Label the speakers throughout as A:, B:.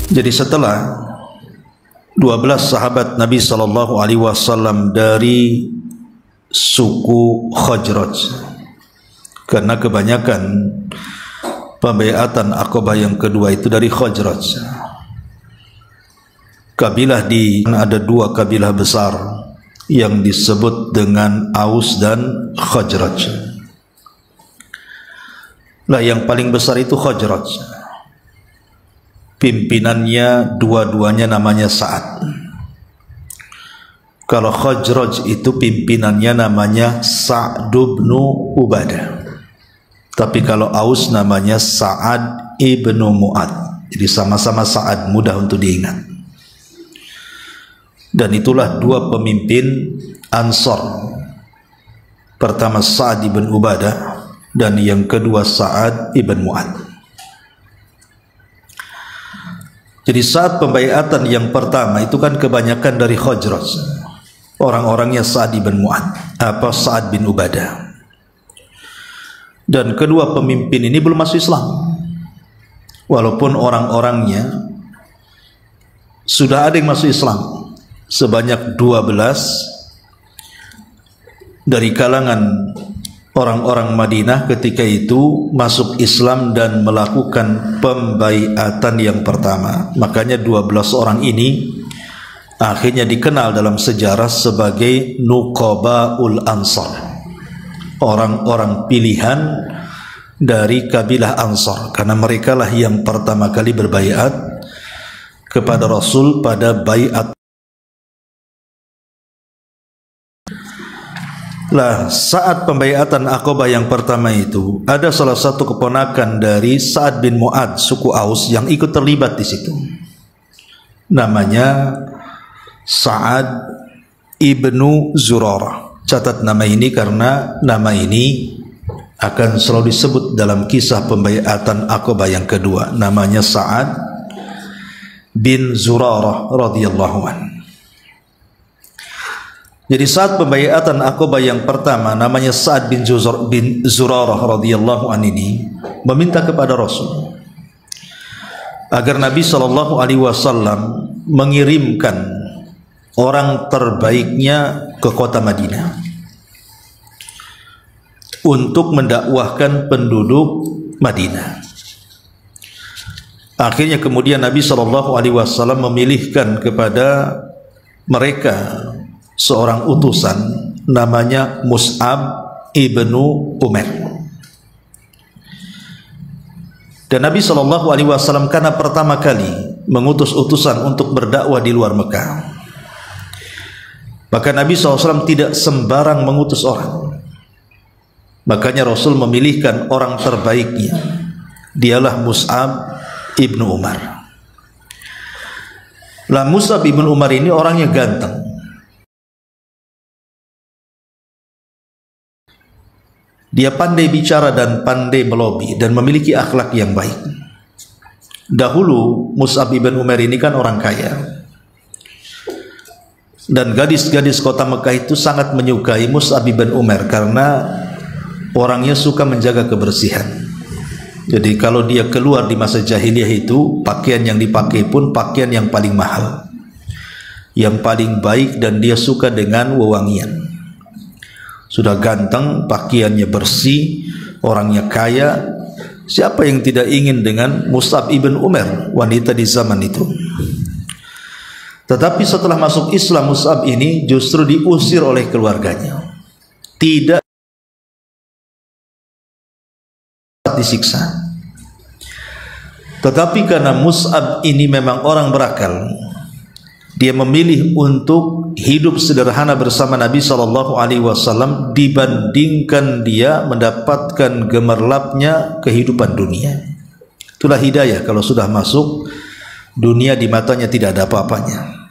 A: Jadi setelah 12 sahabat Nabi sallallahu alaihi wasallam dari suku Khazraj, karena kebanyakan pembaiatan Aqabah yang kedua itu dari Khazraj. Kabilah ada dua kabilah besar yang disebut dengan Aus dan Khazraj. Lah yang paling besar itu Khazraj. Pimpinannya dua-duanya namanya Sa'ad. Kalau Khazraj itu pimpinannya namanya Sa'd bin Ubadah. Tapi kalau Aus namanya Sa'ad ibnu Mu'ad. Jadi sama-sama Sa'ad, mudah untuk diingat. Dan itulah dua pemimpin Ansar. Pertama Sa'ad ibn Ubadah dan yang kedua Sa'ad ibn Mu'ad. Jadi saat pembaiatan yang pertama itu kan kebanyakan dari Khazraj, orang-orangnya Sa'ad bin Mu'ad, Sa'ad bin Ubadah. Dan kedua pemimpin ini belum masuk Islam, walaupun orang-orangnya sudah ada yang masuk Islam, sebanyak 12 dari kalangan orang-orang Madinah ketika itu masuk Islam dan melakukan pembaiatan yang pertama. Makanya 12 orang ini akhirnya dikenal dalam sejarah sebagai Nuqabaul Ansar, orang-orang pilihan dari kabilah Ansar, karena mereka lah yang pertama kali berbaiat kepada Rasul pada baiat. Lah saat pembaiatan Aqabah yang pertama itu ada salah satu keponakan dari Sa'ad bin Mu'ad suku Aus yang ikut terlibat di situ. Namanya Sa'ad ibnu Zurarah. Catat nama ini karena nama ini akan selalu disebut dalam kisah pembaiatan Aqabah yang kedua. Namanya Sa'ad bin Zurarah radhiyallahu anhu. Jadi saat pembaiatan Aqabah yang pertama namanya Sa'ad bin Zurarah radhiyallahu anhu ini meminta kepada Rasul agar Nabi sallallahu alaihi wasallam mengirimkan orang terbaiknya ke kota Madinah untuk mendakwahkan penduduk Madinah. Akhirnya kemudian Nabi sallallahu alaihi wasallam memilihkan kepada mereka seorang utusan namanya Mus'ab ibnu Umair. Dan Nabi sallallahu alaihi wasallam karena pertama kali mengutus utusan untuk berdakwah di luar Mekah, maka Nabi SAW tidak sembarang mengutus orang. Makanya Rasul memilihkan orang terbaiknya, dialah Mus'ab ibnu Umar. Lah Mus'ab ibnu Umar ini orangnya ganteng, dia pandai bicara dan pandai melobi dan memiliki akhlak yang baik. Dahulu Mus'ab ibn Umair ini kan orang kaya, dan gadis-gadis kota Mekah itu sangat menyukai Mus'ab ibn Umair karena orangnya suka menjaga kebersihan. Jadi kalau dia keluar di masa jahiliyah itu, pakaian yang dipakai pun pakaian yang paling mahal, yang paling baik, dan dia suka dengan wewangian. Sudah ganteng, pakaiannya bersih, orangnya kaya. Siapa yang tidak ingin dengan Mus'ab ibn Umair, wanita di zaman itu? Tetapi setelah masuk Islam, Mus'ab ini justru diusir oleh keluarganya, tidak disiksa. Tetapi karena Mus'ab ini memang orang berakal, dia memilih untuk hidup sederhana bersama Nabi SAW dibandingkan dia mendapatkan gemerlapnya kehidupan dunia. Itulah hidayah, kalau sudah masuk dunia di matanya tidak ada apa-apanya.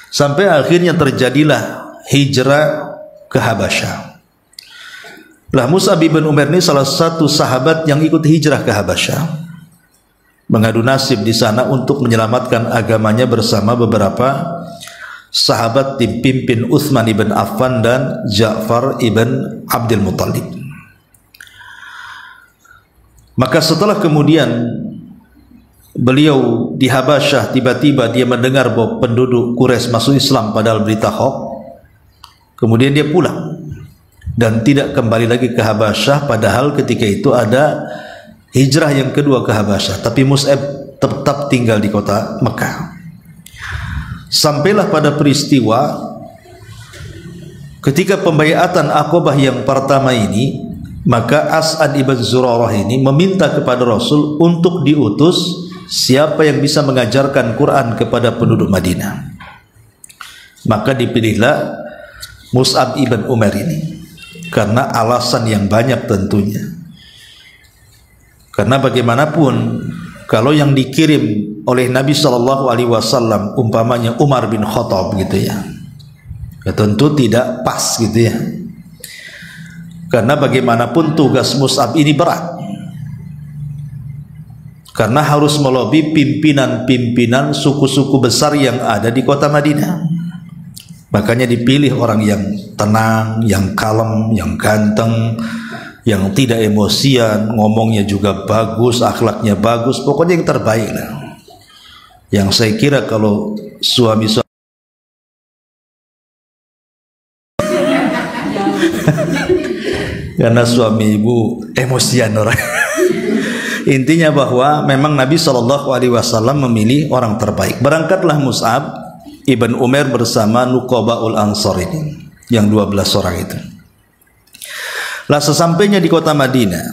A: Sampai akhirnya terjadilah hijrah ke Habasyah. Lah Mus'ab bin Umair ini salah satu sahabat yang ikut hijrah ke Habasyah, mengadu nasib di sana untuk menyelamatkan agamanya bersama beberapa sahabat dipimpin Utsman ibn Affan dan Ja'far ibn Abdul Muttalib. Maka setelah kemudian beliau di Habasyah, tiba-tiba dia mendengar bahwa penduduk Quraisy masuk Islam padahal berita hoax. Kemudian dia pulang dan tidak kembali lagi ke Habasyah, padahal ketika itu ada hijrah yang kedua ke Habasyah, tapi Mus'ab tetap tinggal di kota Mekah. Sampailah pada peristiwa ketika pembaiatan Aqabah yang pertama ini, maka As'ad ibn Zurarah ini meminta kepada Rasul untuk diutus siapa yang bisa mengajarkan Quran kepada penduduk Madinah. Maka dipilihlah Mus'ab ibn Umair ini karena alasan yang banyak tentunya. Karena bagaimanapun kalau yang dikirim oleh Nabi SAW umpamanya Umar bin Khattab gitu ya, ya tentu tidak pas gitu ya. Karena bagaimanapun tugas Mus'ab ini berat, karena harus melobi pimpinan-pimpinan suku-suku besar yang ada di kota Madinah. Makanya dipilih orang yang tenang, yang kalem, yang ganteng, yang tidak emosian, ngomongnya juga bagus, akhlaknya bagus, pokoknya yang terbaik lah. Yang saya kira kalau suami-suami karena suami ibu emosian orang. Intinya bahwa memang Nabi SAW memilih orang terbaik. Berangkatlah Mus'ab ibn Umair bersama Nuqabaul Ansar ini, yang 12 orang itu. Lah sesampainya di kota Madinah,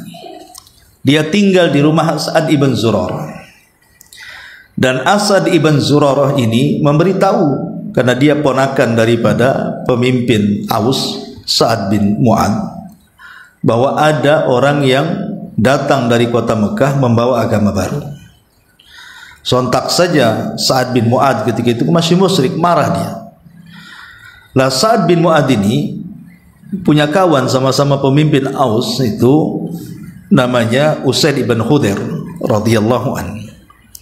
A: dia tinggal di rumah As'ad ibn Zurarah. Dan As'ad ibn Zurarah ini memberitahu, karena dia ponakan daripada pemimpin Aus, Sa'ad bin Mu'ad, bahwa ada orang yang datang dari kota Mekah membawa agama baru. Sontak saja Sa'ad bin Mu'ad ketika itu masih musyrik, marah dia. Lah Sa'ad bin Mu'ad ini punya kawan sama-sama pemimpin Aus, itu namanya Usaid ibn Khudair radhiyallahu anhu.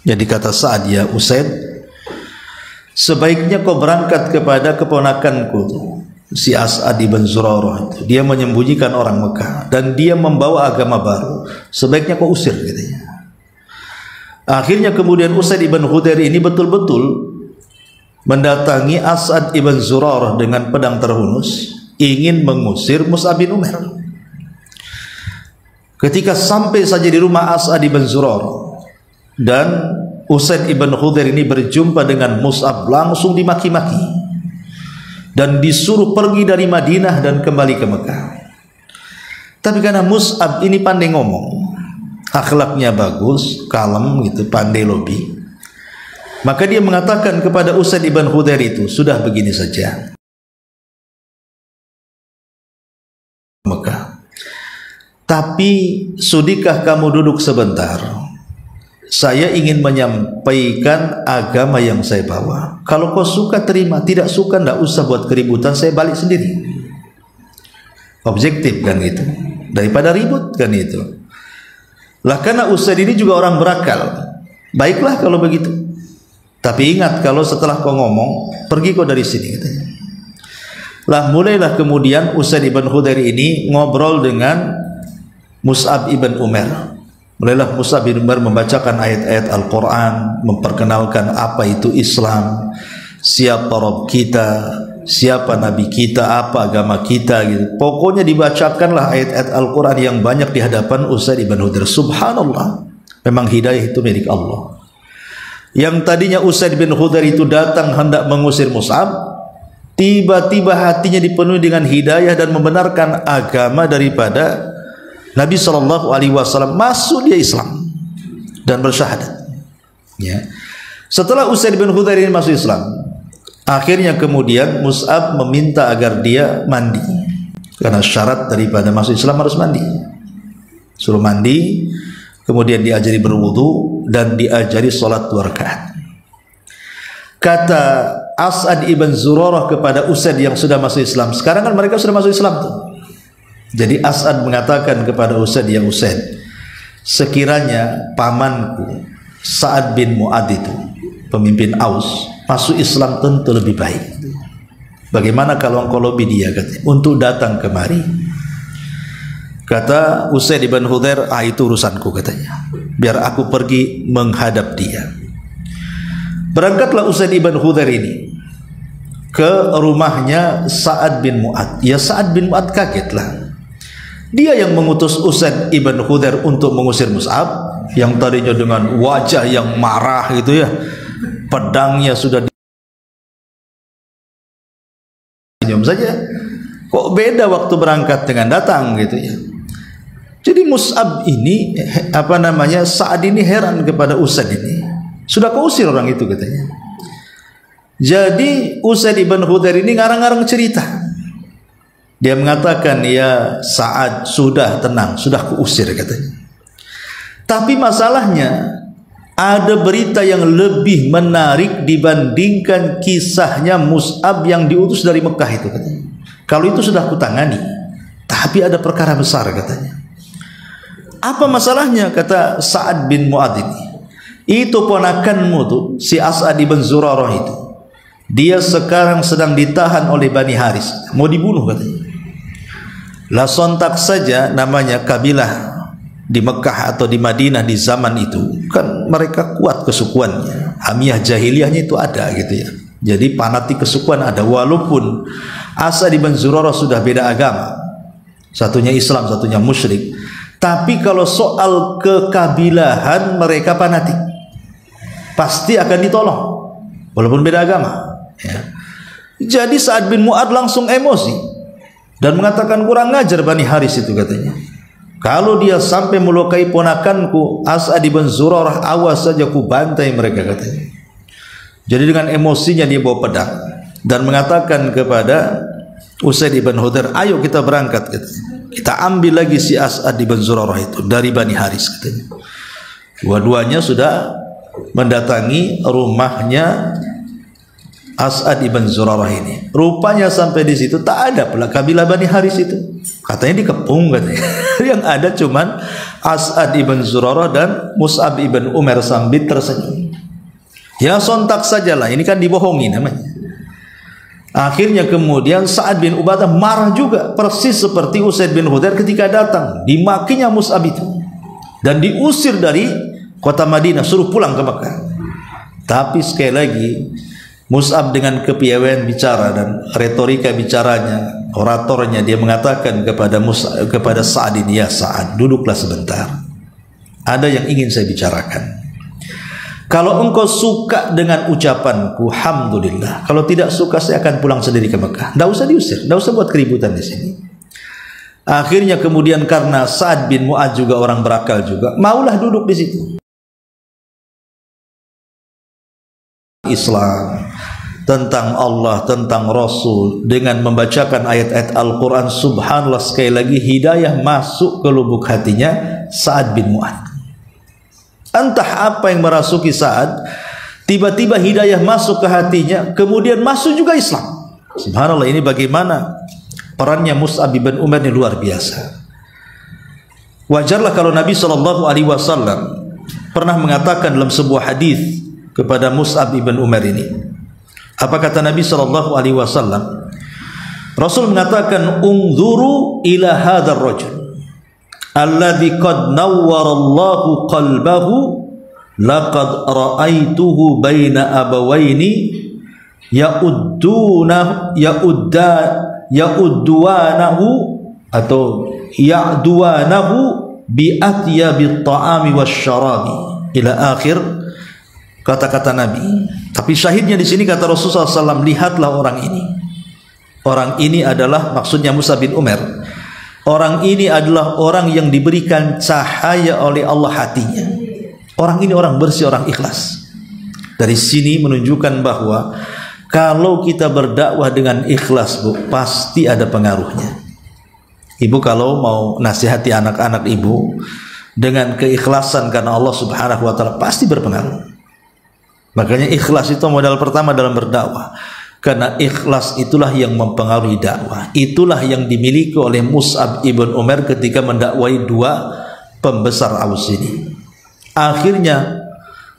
A: Jadi kata Sa'ad, ya Usaid, sebaiknya kau berangkat kepada keponakanku si As'ad ibn Zurarah. Dia menyembunyikan orang Mekah dan dia membawa agama baru, sebaiknya kau usir katanya. Akhirnya kemudian Usaid ibn Khudair ini betul-betul mendatangi As'ad ibn Zurarah dengan pedang terhunus, ingin mengusir Mus'ab bin Umair. Ketika sampai saja di rumah As'ad ibn Zurarah dan Usaid ibn Khudair ini berjumpa dengan Mus'ab, langsung dimaki-maki dan disuruh pergi dari Madinah dan kembali ke Mekah. Tapi karena Mus'ab ini pandai ngomong, akhlaknya bagus, kalem gitu, pandai lobi, maka dia mengatakan kepada Usaid ibn Khudair itu, sudah begini saja Mekah, tapi sudikah kamu duduk sebentar? Saya ingin menyampaikan agama yang saya bawa. Kalau kau suka terima, tidak suka tidak usah buat keributan, saya balik sendiri. Objektif kan itu, daripada ribut kan itu. Lah karena Usaid ini juga orang berakal, baiklah kalau begitu. Tapi ingat, kalau setelah kau ngomong, pergi kau dari sini katanya. Lah mulailah kemudian Usaid ibn Khudair ini ngobrol dengan Mus'ab ibn Umair. Mulailah Mus'ab bin Umair membacakan ayat-ayat Al-Quran, memperkenalkan apa itu Islam, siapa Rabb kita, siapa Nabi kita, apa agama kita gitu. Pokoknya dibacakanlah ayat-ayat Al-Quran yang banyak di hadapan Usaid ibn Khudair. Subhanallah, memang hidayah itu milik Allah. Yang tadinya Usaid bin Khudair itu datang hendak mengusir Mus'ab, tiba-tiba hatinya dipenuhi dengan hidayah dan membenarkan agama daripada Nabi SAW, masuk dia Islam dan bersyahadat. Ya. Setelah Usaid bin Khudair ini masuk Islam, akhirnya kemudian Mus'ab meminta agar dia mandi, karena syarat daripada masuk Islam harus mandi. Suruh mandi, kemudian diajari berwudu dan diajari sholat 2 rakaat. Kata As'ad ibn Zurarah kepada Usaid yang sudah masuk Islam, sekarang kan mereka sudah masuk Islam tuh. Jadi As'ad mengatakan kepada Usaid, ya Usaid, sekiranya pamanku Sa'ad bin Mu'ad itu, pemimpin Aus, masuk Islam tentu lebih baik. Bagaimana kalau engkau lobi dia katanya, untuk datang kemari? Kata Usaid ibn Khudair, itu urusanku katanya. biar aku pergi menghadap dia. Berangkatlah Usaid ibn Hudhair ini ke rumahnya Sa'ad bin Mu'ad. Ya, Sa'ad bin Mu'ad kagetlah. Dia yang mengutus Usaid ibn Hudhair untuk mengusir Mus'ab, yang tadinya dengan wajah yang marah gitu ya, pedangnya sudah senyum saja. Kok beda waktu berangkat dengan datang gitu ya. Jadi Mus'ab ini Sa'ad ini heran kepada Usaid ini. Sudah kau usir orang itu katanya. Jadi Usaid ibn Hudhair ini ngarang-ngarang cerita. Dia mengatakan, ya Sa'ad, sudah tenang, sudah kuusir katanya. Tapi masalahnya ada berita yang lebih menarik dibandingkan kisahnya Mus'ab yang diutus dari Mekah itu katanya. Kalau itu sudah kutangani, tapi ada perkara besar katanya. Apa masalahnya? Kata Sa'ad bin Mu'ad ini, itu ponakanmu tuh, si As'ad ibn Zurarah itu, dia sekarang sedang ditahan oleh Bani Haris, mau dibunuh katanya. Lah sontak saja, namanya kabilah di Mekah atau di Madinah di zaman itu kan mereka kuat kesukuannya, hamiyah jahiliyahnya itu ada gitu ya. Jadi fanatik kesukuan ada, walaupun As'ad ibn Zurarah sudah beda agama, satunya Islam satunya musyrik, tapi kalau soal kekabilahan mereka fanatik, pasti akan ditolong walaupun beda agama ya. Jadi Sa'ad bin Mu'ad langsung emosi dan mengatakan, kurang ngajar Bani Haris itu katanya. Kalau dia sampai melukai ponakanku As'ad ibn Zurarah, awas saja ku bantai mereka katanya. Jadi dengan emosinya dia bawa pedang dan mengatakan kepada Usaid ibn Hudhair, ayo kita berangkat katanya. Kita ambil lagi si As'ad ibn Zurarah itu dari Bani Haris katanya. Dua-duanya sudah mendatangi rumahnya As'ad ibn Zurarah ini. Rupanya sampai di situ tak ada pula kabilah Bani Haris itu. Katanya dikepung katanya. Yang ada cuman As'ad ibn Zurarah dan Mus'ab ibn Umair sambil tersenyum. Ya sontak sajalah, ini kan dibohongi namanya. Akhirnya kemudian Sa'ad bin Ubadah marah juga, persis seperti Usaid bin Hudhair ketika datang, dimakinya Mus'ab itu dan diusir dari kota Madinah, suruh pulang ke Mekah. Tapi sekali lagi Mus'ab dengan kepiawaian bicara dan retorika bicaranya, oratornya, dia mengatakan kepada Sa'ad ini, ya Sa'ad, duduklah sebentar, ada yang ingin saya bicarakan. Kalau engkau suka dengan ucapanku, alhamdulillah. Kalau tidak suka, saya akan pulang sendiri ke Mekah. Tidak usah diusir, tidak usah buat keributan di sini. Akhirnya kemudian karena Sa'ad bin Mu'ad juga orang berakal juga, maulah duduk di situ. Islam, tentang Allah, tentang Rasul, dengan membacakan ayat-ayat Al-Quran, subhanallah, sekali lagi hidayah masuk ke lubuk hatinya Sa'ad bin Mu'ad. Entah apa yang merasuki Sa'ad, tiba-tiba hidayah masuk ke hatinya, kemudian masuk juga Islam. Subhanallah, ini bagaimana perannya Mus'ab bin Umair ini luar biasa. Wajarlah kalau Nabi SAW pernah mengatakan dalam sebuah hadis kepada Mus'ab bin Umair ini. Apa kata Nabi SAW? Rasul mengatakan, unzuru ila hadzal rajul alladzi qad nawwarallahu qalbahu laqad ra'aituhu baina abawaini ya'udduanahu atau ya'duanahu bi atyabit ta'ami wasyarabi ila akhir kata-kata Nabi. Tapi syahidnya di sini kata Rasulullah SAW, lihatlah orang ini. Orang ini adalah, maksudnya Mus'ab bin Umair. Orang ini adalah orang yang diberikan cahaya oleh Allah hatinya. Orang ini orang bersih, orang ikhlas. Dari sini menunjukkan bahwa kalau kita berdakwah dengan ikhlas, Bu, pasti ada pengaruhnya. Ibu kalau mau nasihati anak-anak ibu dengan keikhlasan karena Allah Subhanahu wa taala, pasti berpengaruh. Makanya ikhlas itu modal pertama dalam berdakwah. Karena ikhlas itulah yang mempengaruhi dakwah. Itulah yang dimiliki oleh Mus'ab ibn Umair ketika mendakwai dua pembesar Aus ini. Akhirnya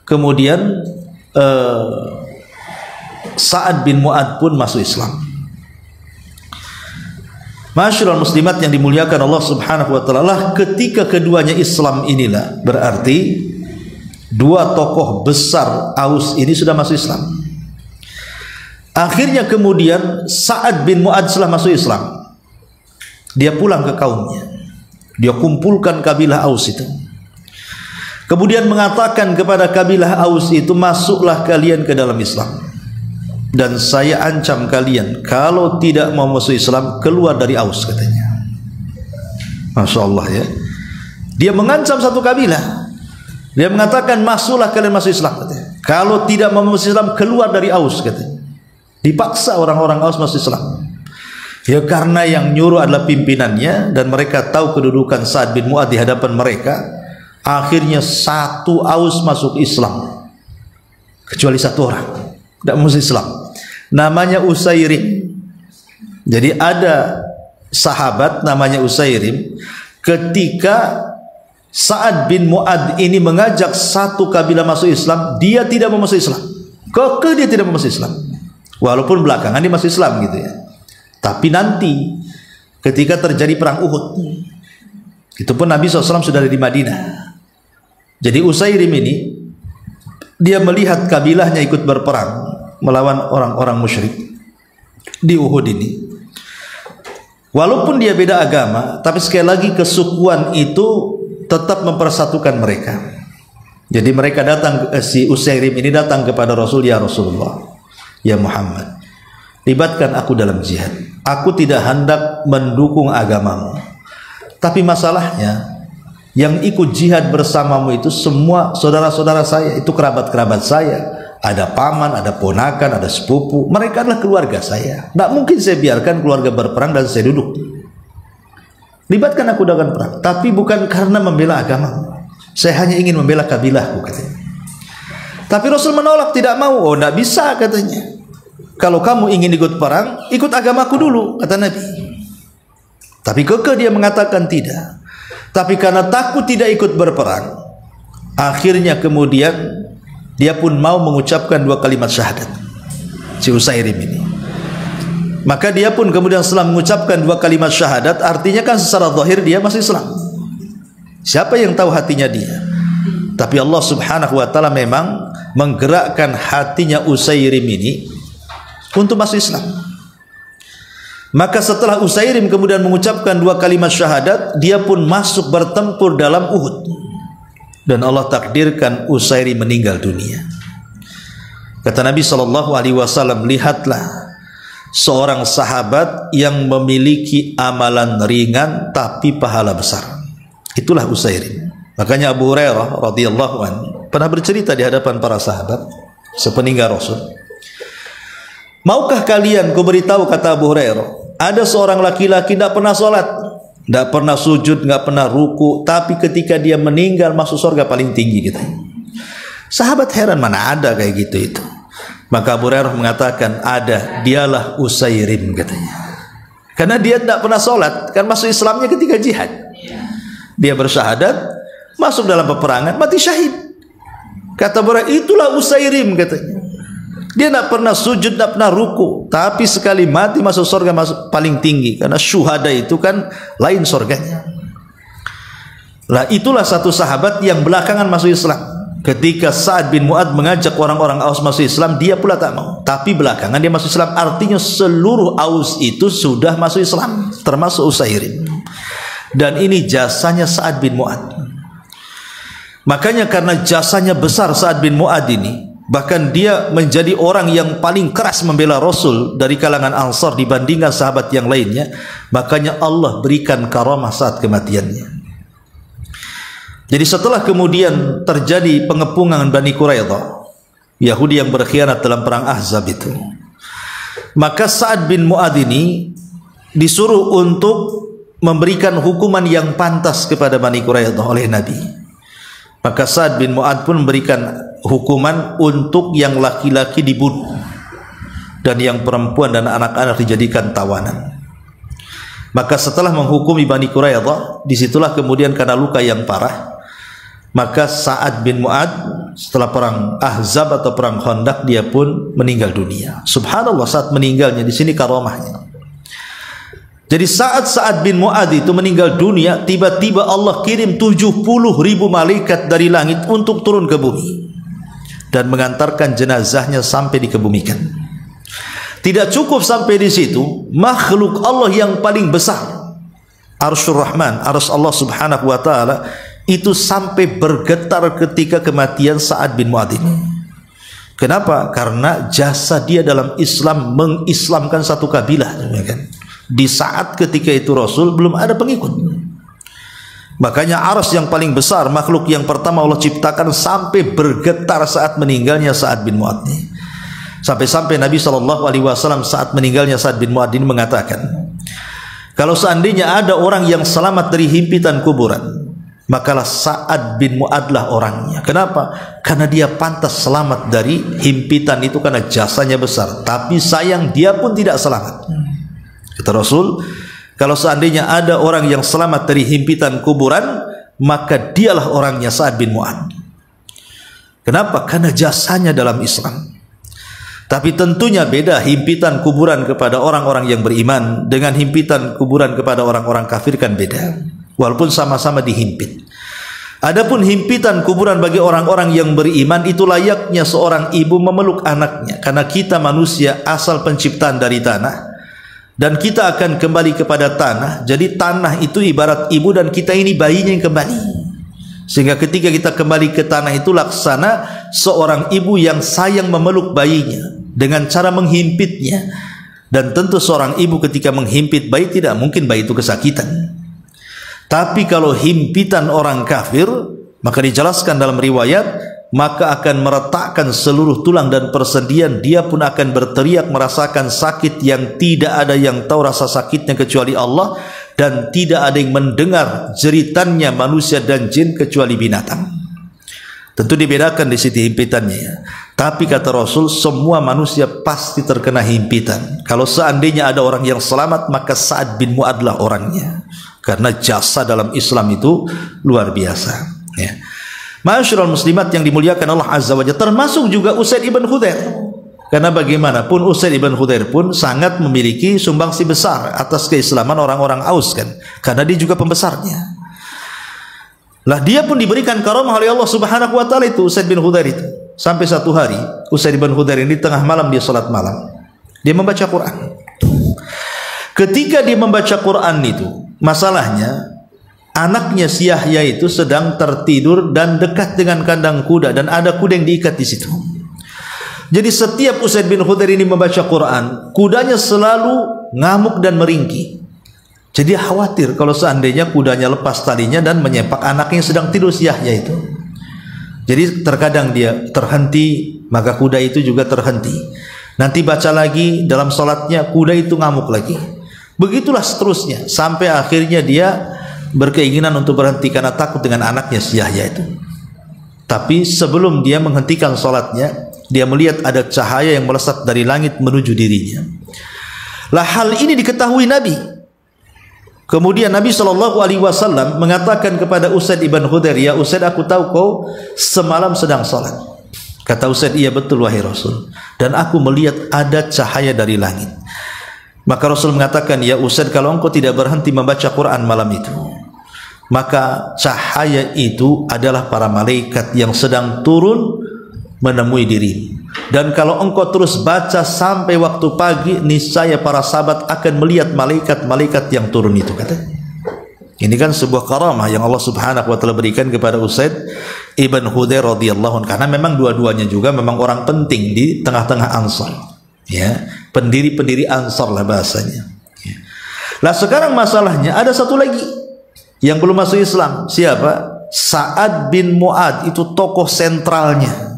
A: kemudian Sa'ad bin Mu'ad pun masuk Islam. Masyarul muslimat yang dimuliakan Allah Subhanahu wa taala, ketika keduanya Islam inilah berarti dua tokoh besar Aus ini sudah masuk Islam. Akhirnya kemudian Sa'ad bin Mu'adz setelah masuk Islam, dia pulang ke kaumnya. Dia kumpulkan kabilah Aus itu. Kemudian mengatakan kepada kabilah Aus itu, masuklah kalian ke dalam Islam. Dan saya ancam kalian, kalau tidak mau masuk Islam, keluar dari Aus, katanya. Masya Allah ya. Dia mengancam satu kabilah. Dia mengatakan, masuklah kalian masuk Islam, katanya. Kalau tidak mau masuk Islam, keluar dari Aus, katanya. Dipaksa orang-orang Aus masuk Islam. Ya karena yang nyuruh adalah pimpinannya, dan mereka tahu kedudukan Sa'ad bin Mu'adz di hadapan mereka. Akhirnya satu Aus masuk Islam, kecuali satu orang tidak masuk Islam, namanya Usairim. Jadi ada sahabat namanya Usairim, ketika Sa'ad bin Mu'adz ini mengajak satu kabilah masuk Islam, dia tidak mau masuk Islam. Kekeh dia tidak mau masuk Islam, walaupun belakangan dia masuk Islam gitu ya. Tapi nanti ketika terjadi perang Uhud, itu pun Nabi SAW sudah ada di Madinah. Jadi Usairim ini, dia melihat kabilahnya ikut berperang melawan orang-orang musyrik di Uhud ini. Walaupun dia beda agama, tapi sekali lagi kesukuan itu tetap mempersatukan mereka. Jadi mereka datang, si Usairim ini datang kepada Rasul, ya Rasulullah, ya Muhammad, libatkan aku dalam jihad. Aku tidak hendak mendukung agamamu, tapi masalahnya yang ikut jihad bersamamu itu semua saudara-saudara saya, itu kerabat-kerabat saya. Ada paman, ada ponakan, ada sepupu. Mereka adalah keluarga saya. Tidak mungkin saya biarkan keluarga berperang dan saya duduk. Libatkan aku dalam perang, tapi bukan karena membela agama. Saya hanya ingin membela kabilahku, katanya. Tapi Rasul menolak, tidak mau. Oh, tidak bisa, katanya. Kalau kamu ingin ikut perang, ikut agamaku dulu, kata Nabi. Tapi kekeh dia mengatakan tidak. Tapi karena takut tidak ikut berperang, akhirnya kemudian dia pun mau mengucapkan dua kalimat syahadat, si Usairim ini. Maka dia pun kemudian setelah mengucapkan dua kalimat syahadat, artinya kan secara zahir dia masih Islam. Siapa yang tahu hatinya dia? Tapi Allah Subhanahu wa taala memang menggerakkan hatinya Usairim ini untuk masuk Islam. Maka setelah Usairim kemudian mengucapkan dua kalimat syahadat, dia pun masuk bertempur dalam Uhud. Dan Allah takdirkan Usairim meninggal dunia. Kata Nabi SAW, lihatlah seorang sahabat yang memiliki amalan ringan tapi pahala besar. Itulah Usairim. Makanya Abu Hurairah radhiyallahu anhu pernah bercerita di hadapan para sahabat sepeninggal Rasul. Maukah kalian, ku beritahu, kata Abu Hurairah, ada seorang laki-laki tidak pernah sholat, tidak pernah sujud, tidak pernah ruku, tapi ketika dia meninggal masuk surga paling tinggi, kita. Sahabat heran, mana ada kayak gitu itu. Maka Abu Hurairah mengatakan, ada, dialah Usairim, katanya. Karena dia tidak pernah sholat, kan masuk Islamnya ketika jihad. Dia bersyahadat, masuk dalam peperangan, mati syahid. Kata Abu Hurairah, itulah Usairim, katanya. Dia tidak pernah sujud, tidak pernah ruku, tapi sekali mati masuk surga, masuk paling tinggi. Karena syuhada itu kan lain surganya. Lah itulah satu sahabat yang belakangan masuk Islam. Ketika Sa'ad bin Mu'adz mengajak orang-orang Aus masuk Islam, dia pula tak mau. Tapi belakangan dia masuk Islam. Artinya seluruh Aus itu sudah masuk Islam, termasuk Usairim. Dan ini jasanya Sa'ad bin Mu'adz. Makanya karena jasanya besar Sa'ad bin Mu'adz ini, bahkan dia menjadi orang yang paling keras membela Rasul dari kalangan Ansar dibandingkan sahabat yang lainnya. Makanya Allah berikan karamah saat kematiannya. Jadi setelah kemudian terjadi pengepungan Bani Quraidah, Yahudi yang berkhianat dalam perang Ahzab itu, maka Sa'ad bin Mu'adz ini disuruh untuk memberikan hukuman yang pantas kepada Bani Quraidah oleh Nabi. Maka Sa'ad bin Mu'adz pun memberikan hukuman untuk yang laki-laki dibunuh dan yang perempuan dan anak-anak dijadikan tawanan. Maka setelah menghukumi Bani Quraidah, disitulah kemudian karena luka yang parah, maka Sa'ad bin Mu'adz setelah perang Ahzab atau perang Khandaq dia pun meninggal dunia. Subhanallah, saat meninggalnya di sini karamahnya. Jadi saat Sa'ad bin Mu'adz itu meninggal dunia, tiba-tiba Allah kirim 70.000 malaikat dari langit untuk turun ke bumi dan mengantarkan jenazahnya sampai dikebumikan. Tidak cukup sampai di situ, makhluk Allah yang paling besar, Arsyur Rahman, arsy Allah Subhanahu wa taala, itu sampai bergetar ketika kematian Sa'ad bin Mu'adz ini. Kenapa? Karena jasa dia dalam Islam mengislamkan satu kabilah, ya kan? Di saat ketika itu Rasul belum ada pengikut. Makanya arsy yang paling besar, makhluk yang pertama Allah ciptakan, sampai bergetar saat meninggalnya Sa'ad bin Mu'adz. Sampai-sampai Nabi SAW saat meninggalnya Sa'ad bin Mu'adz ini mengatakan, kalau seandainya ada orang yang selamat dari himpitan kuburan, makalah Sa'ad bin Mu'adz lah orangnya. Kenapa? Karena dia pantas selamat dari himpitan itu karena jasanya besar. Tapi sayang dia pun tidak selamat. Kata Rasul, kalau seandainya ada orang yang selamat dari himpitan kuburan, maka dialah orangnya Sa'ad bin Mu'adz. Kenapa? Karena jasanya dalam Islam. Tapi tentunya beda himpitan kuburan kepada orang-orang yang beriman dengan himpitan kuburan kepada orang-orang kafir, kan beda. Walaupun sama-sama dihimpit. Adapun himpitan kuburan bagi orang-orang yang beriman, itu layaknya seorang ibu memeluk anaknya. Karena kita manusia asal penciptaan dari tanah, dan kita akan kembali kepada tanah. Jadi tanah itu ibarat ibu dan kita ini bayinya yang kembali. Sehingga ketika kita kembali ke tanah itu laksana seorang ibu yang sayang memeluk bayinya dengan cara menghimpitnya. Dan tentu seorang ibu ketika menghimpit bayi tidak mungkin bayi itu kesakitan. Tapi kalau himpitan orang kafir, maka dijelaskan dalam riwayat, maka akan meretakkan seluruh tulang dan persendian. Dia pun akan berteriak merasakan sakit yang tidak ada yang tahu rasa sakitnya kecuali Allah, dan tidak ada yang mendengar jeritannya manusia dan jin kecuali binatang. Tentu dibedakan di situ himpitannya. Tapi kata Rasul, semua manusia pasti terkena himpitan. Kalau seandainya ada orang yang selamat, maka Sa'ad bin Mu'adz lah orangnya. Karena jasa dalam Islam itu luar biasa, ya. Ma'asyiral muslimat yang dimuliakan Allah Azza wa Jalla, termasuk juga Usaid ibn Khudair. Karena bagaimanapun Usaid ibn Khudair pun sangat memiliki sumbangsi besar atas keislaman orang-orang Aus, kan? Karena dia juga pembesarnya. Lah dia pun diberikan karamah oleh Allah Subhanahu wa taala itu Usaid bin Khudair itu. Sampai satu hari Usaid bin Khudair ini tengah malam dia salat malam. Dia membaca Quran. Ketika dia membaca Quran itu, masalahnya anaknya si Yahya itu sedang tertidur dan dekat dengan kandang kuda, dan ada kuda yang diikat di situ. Jadi setiap Usaid bin Khudair ini membaca Quran, kudanya selalu ngamuk dan meringki. Jadi khawatir kalau seandainya kudanya lepas talinya dan menyepak anaknya yang sedang tidur si Yahya itu. Jadi terkadang dia terhenti, maka kuda itu juga terhenti. Nanti baca lagi dalam salatnya, kuda itu ngamuk lagi. Begitulah seterusnya sampai akhirnya dia berkeinginan untuk berhenti karena takut dengan anaknya si Yahya itu. Tapi sebelum dia menghentikan salatnya, dia melihat ada cahaya yang melesat dari langit menuju dirinya. Lah hal ini diketahui Nabi. Kemudian Nabi SAW mengatakan kepada Usaid ibn Khudair, ya Usaid, aku tahu kau semalam sedang salat. Kata Usaid, iya betul wahai Rasul, dan aku melihat ada cahaya dari langit. Maka Rasul mengatakan, ya Usaid, kalau engkau tidak berhenti membaca Quran malam itu, maka cahaya itu adalah para malaikat yang sedang turun menemui dirimu. Dan kalau engkau terus baca sampai waktu pagi, niscaya para sahabat akan melihat malaikat-malaikat yang turun itu, katanya. Ini kan sebuah karamah yang Allah Subhanahu wa taala berikan kepada Usaid ibn Khudair radhiyallahu anhu, karena memang dua-duanya juga memang orang penting di tengah-tengah Ansar, ya, pendiri-pendiri Ansar lah bahasanya, ya. Lah sekarang masalahnya ada satu lagi yang belum masuk Islam. Siapa? Sa'ad bin Mu'adz, itu tokoh sentralnya.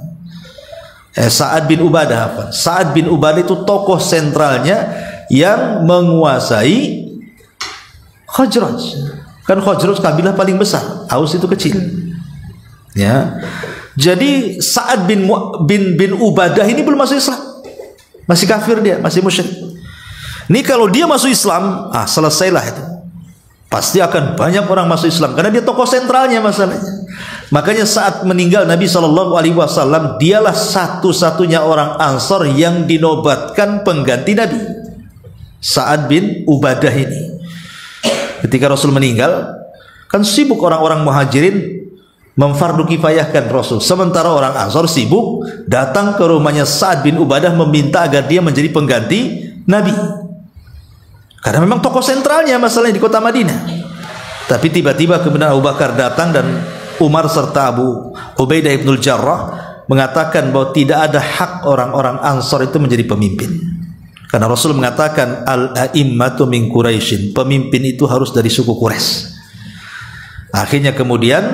A: Sa'ad bin Ubadah, Sa'ad bin Ubadah itu tokoh sentralnya yang menguasai Khazraj. Kan Khazraj kabilah paling besar, Aus itu kecil, ya. Jadi Sa'ad bin Ubadah ini belum masuk Islam, masih kafir dia, masih musyrik. Ini kalau dia masuk Islam, selesailah itu. Pasti akan banyak orang masuk Islam karena dia tokoh sentralnya masalahnya. Makanya saat meninggal Nabi SAW, dialah satu-satunya orang Ansar yang dinobatkan pengganti Nabi, Sa'ad bin Ubadah ini. Ketika Rasul meninggal, kan sibuk orang-orang Muhajirin memfardu kifayahkan Rasul, sementara orang Ansor sibuk datang ke rumahnya Sa'ad bin Ubadah meminta agar dia menjadi pengganti Nabi, karena memang tokoh sentralnya masalahnya di kota Madinah. Tapi tiba-tiba kemudian Abu Bakar datang dan Umar serta Abu Ubaidah ibnul Jarrah mengatakan bahwa tidak ada hak orang-orang Ansor itu menjadi pemimpin, karena Rasul mengatakan al-a'immatu min Quraisyin, pemimpin itu harus dari suku Quraisy. Akhirnya kemudian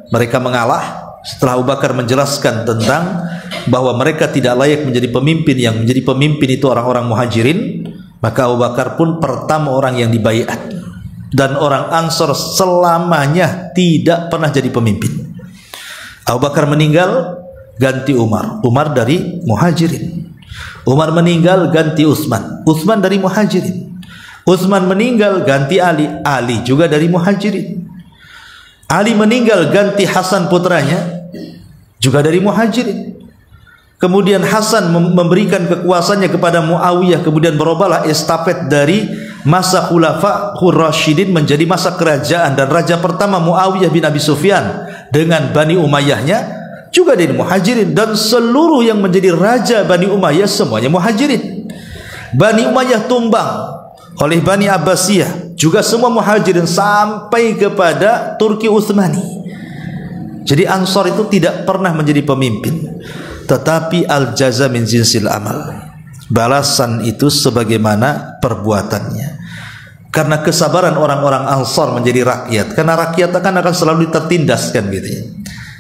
A: mereka mengalah setelah Abu Bakar menjelaskan tentang bahwa mereka tidak layak menjadi pemimpin, yang menjadi pemimpin itu orang-orang Muhajirin. Maka Abu Bakar pun pertama orang yang dibaiat, dan orang Ansor selamanya tidak pernah jadi pemimpin. Abu Bakar meninggal, ganti Umar, Umar dari Muhajirin. Umar meninggal, ganti Utsman, Utsman dari Muhajirin. Utsman meninggal, ganti Ali, Ali juga dari Muhajirin. Ali meninggal, ganti Hasan putranya, juga dari Muhajirin. Kemudian Hasan memberikan kekuasaannya kepada Muawiyah, kemudian berubahlah estafet dari masa Khulafa Rasyidin menjadi masa kerajaan, dan raja pertama Muawiyah bin Abi Sufyan dengan Bani Umayyahnya juga dari Muhajirin, dan seluruh yang menjadi raja Bani Umayyah semuanya Muhajirin. Bani Umayyah tumbang oleh Bani Abbasiyah, juga semua Muhajirin sampai kepada Turki Utsmani. Jadi Ansor itu tidak pernah menjadi pemimpin, tetapi al-jaza min jinsil amal, balasan itu sebagaimana perbuatannya. Karena kesabaran orang-orang Ansor menjadi rakyat, karena rakyat akan selalu tertindaskan gitu ya.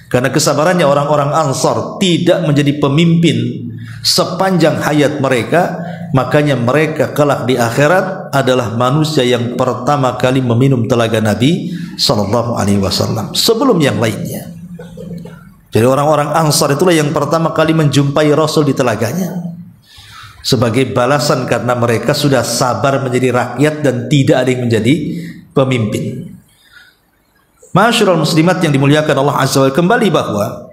A: Karena kesabarannya orang-orang Ansor tidak menjadi pemimpin sepanjang hayat mereka, makanya mereka kelak di akhirat adalah manusia yang pertama kali meminum telaga Nabi sallallahu alaihi wasallam sebelum yang lainnya. Jadi orang-orang Ansar itulah yang pertama kali menjumpai Rasul di telaganya, sebagai balasan karena mereka sudah sabar menjadi rakyat dan tidak ada yang menjadi pemimpin. Ma'asyiral muslimat yang dimuliakan Allah Azza wa Jalla, kembali bahwa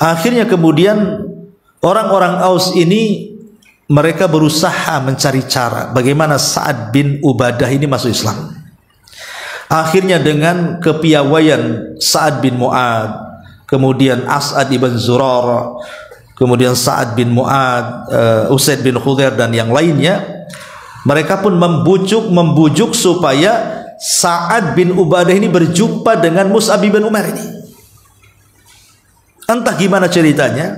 A: akhirnya kemudian orang-orang Aus ini mereka berusaha mencari cara bagaimana Sa'ad bin Ubadah ini masuk Islam. Akhirnya dengan kepiawaian Sa'ad bin Mu'ad, kemudian As'ad ibn Zurar, kemudian Sa'ad bin Mu'ad, Usaid bin Khudair dan yang lainnya, mereka pun membujuk supaya Sa'ad bin Ubadah ini berjumpa dengan Mus'ab bin Umair ini. Entah gimana ceritanya,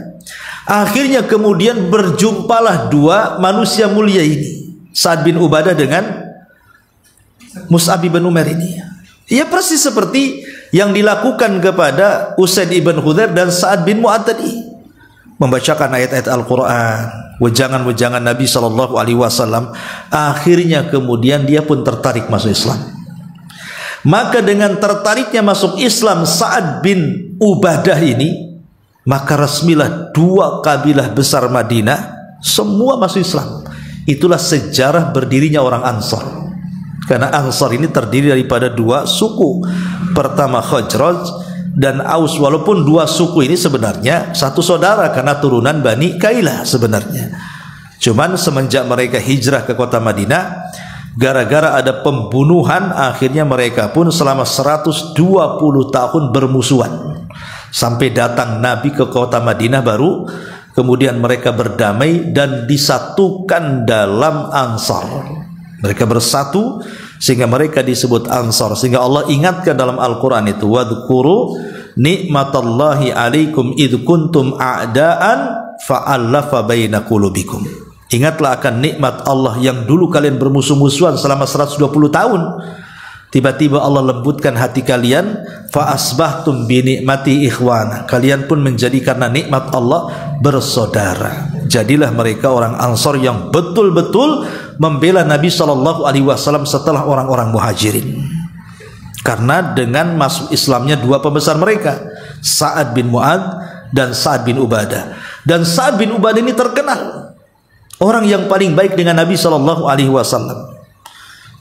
A: akhirnya kemudian berjumpalah dua manusia mulia ini, Sa'ad bin Ubadah dengan Mus'ab bin Umair ini. Ya persis seperti yang dilakukan kepada Usaid ibn Khudair dan Sa'ad bin Mu'ad tadi, membacakan ayat-ayat Al-Quran, wejangan-wejangan Nabi SAW. Akhirnya kemudian dia pun tertarik masuk Islam. Maka dengan tertariknya masuk Islam Sa'ad bin Ubadah ini, maka resmilah dua kabilah besar Madinah semua masuk Islam. Itulah sejarah berdirinya orang Ansar. Karena Ansar ini terdiri daripada dua suku, pertama Khazraj dan Aus, walaupun dua suku ini sebenarnya satu saudara karena turunan Bani Kailah sebenarnya. Cuman semenjak mereka hijrah ke kota Madinah, gara-gara ada pembunuhan, akhirnya mereka pun selama 120 tahun bermusuhan, sampai datang Nabi ke kota Madinah baru kemudian mereka berdamai dan disatukan dalam Ansar. Mereka bersatu sehingga mereka disebut Ansar, sehingga Allah ingatkan dalam Al-Quran itu, wadhkuru nikmatallahi alaikum idh kuntum a'daan fa'allafa baina qulubikum. Ingatlah akan nikmat Allah yang dulu kalian bermusuh-musuhan selama 120 tahun, tiba-tiba Allah lembutkan hati kalian, fa asbahtum bi nikmati ikhwana, kalian pun menjadi karena nikmat Allah bersaudara. Jadilah mereka orang Ansar yang betul-betul membela Nabi SAW setelah orang-orang Muhajirin. Karena dengan masuk Islamnya dua pembesar mereka, Sa'ad bin Mu'ad dan Sa'ad bin Ubadah. Dan Sa'ad bin Ubadah ini terkenal orang yang paling baik dengan Nabi SAW.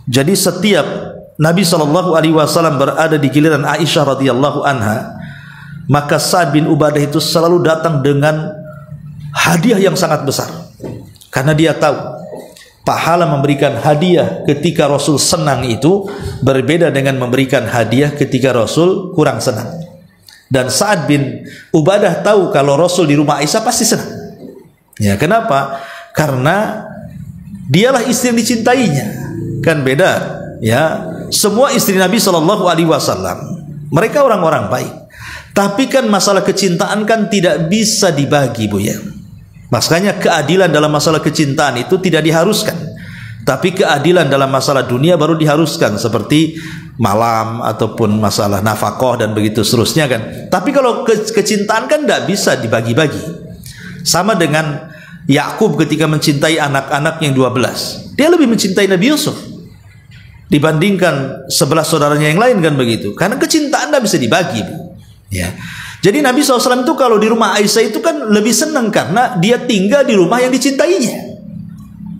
A: Jadi setiap Nabi SAW berada di giliran Aisyah radhiyallahu anha, maka Sa'ad bin Ubadah itu selalu datang dengan hadiah yang sangat besar, karena dia tahu pahala memberikan hadiah ketika Rasul senang itu berbeda dengan memberikan hadiah ketika Rasul kurang senang. Dan Sa'ad bin Ubadah tahu kalau Rasul di rumah Aisyah pasti senang. Ya, kenapa? Karena dialah istri yang dicintainya. Kan beda, ya. Semua istri Nabi SAW mereka orang-orang baik. Tapi kan masalah kecintaan kan tidak bisa dibagi, Bu, ya. Makanya keadilan dalam masalah kecintaan itu tidak diharuskan. Tapi keadilan dalam masalah dunia baru diharuskan, seperti malam ataupun masalah nafkah dan begitu seterusnya kan. Tapi kalau kecintaan kan tidak bisa dibagi-bagi. Sama dengan Yakub ketika mencintai anak-anak yang 12. Dia lebih mencintai Nabi Yusuf dibandingkan 11 saudaranya yang lain, kan begitu. Karena kecintaan tidak bisa dibagi, Bu. Ya. Jadi Nabi SAW itu kalau di rumah Aisyah itu kan lebih senang karena dia tinggal di rumah yang dicintainya